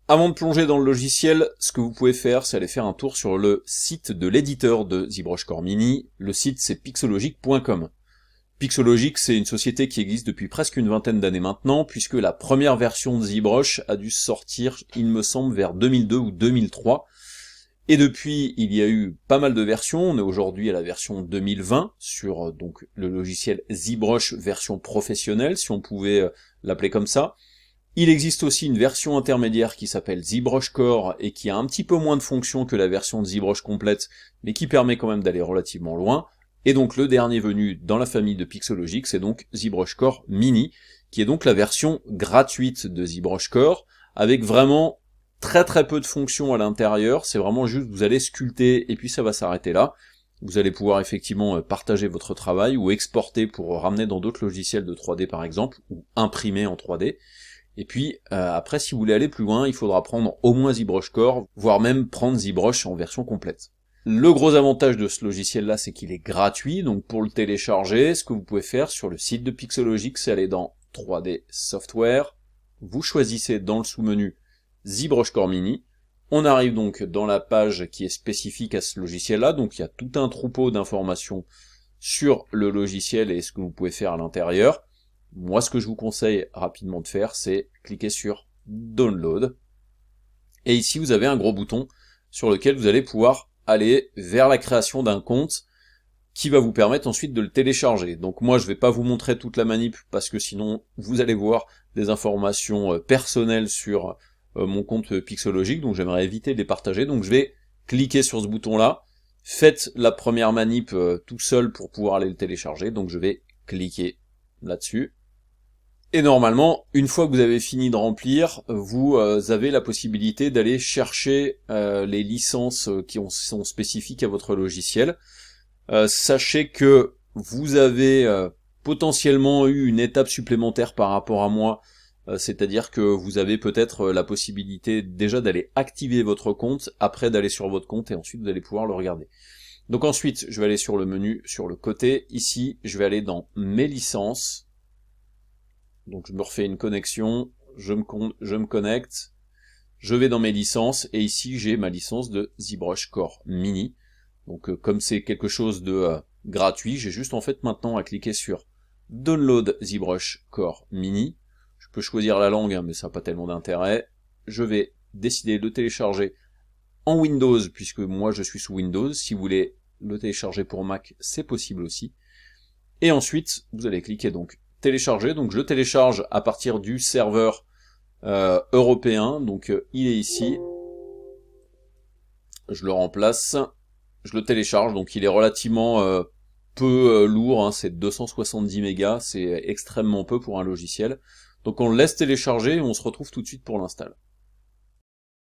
Avant de plonger dans le logiciel, ce que vous pouvez faire, c'est aller faire un tour sur le site de l'éditeur de ZBrush Core Mini. Le site, c'est pixologic.com. Pixologic, c'est une société qui existe depuis presque une vingtaine d'années maintenant, puisque la première version de ZBrush a dû sortir, il me semble, vers 2002 ou 2003. Et depuis, il y a eu pas mal de versions. On est aujourd'hui à la version 2020 sur donc le logiciel ZBrush version professionnelle, si on pouvait l'appeler comme ça. Il existe aussi une version intermédiaire qui s'appelle ZBrush Core et qui a un petit peu moins de fonctions que la version de ZBrush complète, mais qui permet quand même d'aller relativement loin. Et donc le dernier venu dans la famille de Pixologic, c'est donc ZBrush Core Mini, qui est donc la version gratuite de ZBrush Core, avec vraiment très peu de fonctions à l'intérieur. C'est vraiment juste, vous allez sculpter et puis ça va s'arrêter là. Vous allez pouvoir effectivement partager votre travail ou exporter pour ramener dans d'autres logiciels de 3D par exemple, ou imprimer en 3D. Et puis, après, si vous voulez aller plus loin, il faudra prendre au moins ZBrush Core, voire même prendre ZBrush en version complète. Le gros avantage de ce logiciel-là, c'est qu'il est gratuit, donc pour le télécharger, ce que vous pouvez faire sur le site de Pixologic, c'est aller dans 3D Software, vous choisissez dans le sous-menu ZBrush Core Mini, on arrive donc dans la page qui est spécifique à ce logiciel-là, donc il y a tout un troupeau d'informations sur le logiciel et ce que vous pouvez faire à l'intérieur. Moi, ce que je vous conseille rapidement de faire, c'est cliquer sur Download. Et ici, vous avez un gros bouton sur lequel vous allez pouvoir aller vers la création d'un compte qui va vous permettre ensuite de le télécharger. Donc moi, je vais pas vous montrer toute la manip parce que sinon, vous allez voir des informations personnelles sur mon compte Pixologic, donc j'aimerais éviter de les partager. Donc je vais cliquer sur ce bouton-là. Faites la première manip tout seul pour pouvoir aller le télécharger. Donc je vais cliquer là-dessus. Et normalement, une fois que vous avez fini de remplir, vous avez la possibilité d'aller chercher les licences qui sont spécifiques à votre logiciel. Sachez que vous avez potentiellement eu une étape supplémentaire par rapport à moi, c'est-à-dire que vous avez peut-être la possibilité déjà d'aller activer votre compte, après d'aller sur votre compte et ensuite vous allez pouvoir le regarder. Donc ensuite, je vais aller sur le menu, sur le côté, ici, je vais aller dans mes licences. Donc je me refais une connexion, je me connecte, je vais dans mes licences, et ici j'ai ma licence de ZBrush Core Mini. Donc comme c'est quelque chose de gratuit, j'ai juste en fait maintenant à cliquer sur Download ZBrush Core Mini. Je peux choisir la langue, hein, mais ça n'a pas tellement d'intérêt. Je vais décider de le télécharger en Windows, puisque moi je suis sous Windows. Si vous voulez le télécharger pour Mac, c'est possible aussi. Et ensuite, vous allez cliquer donc télécharger, donc je le télécharge à partir du serveur européen, donc il est ici, je le remplace, je le télécharge, donc il est relativement peu lourd, hein, c'est 270 mégas, c'est extrêmement peu pour un logiciel, donc on le laisse télécharger et on se retrouve tout de suite pour l'install.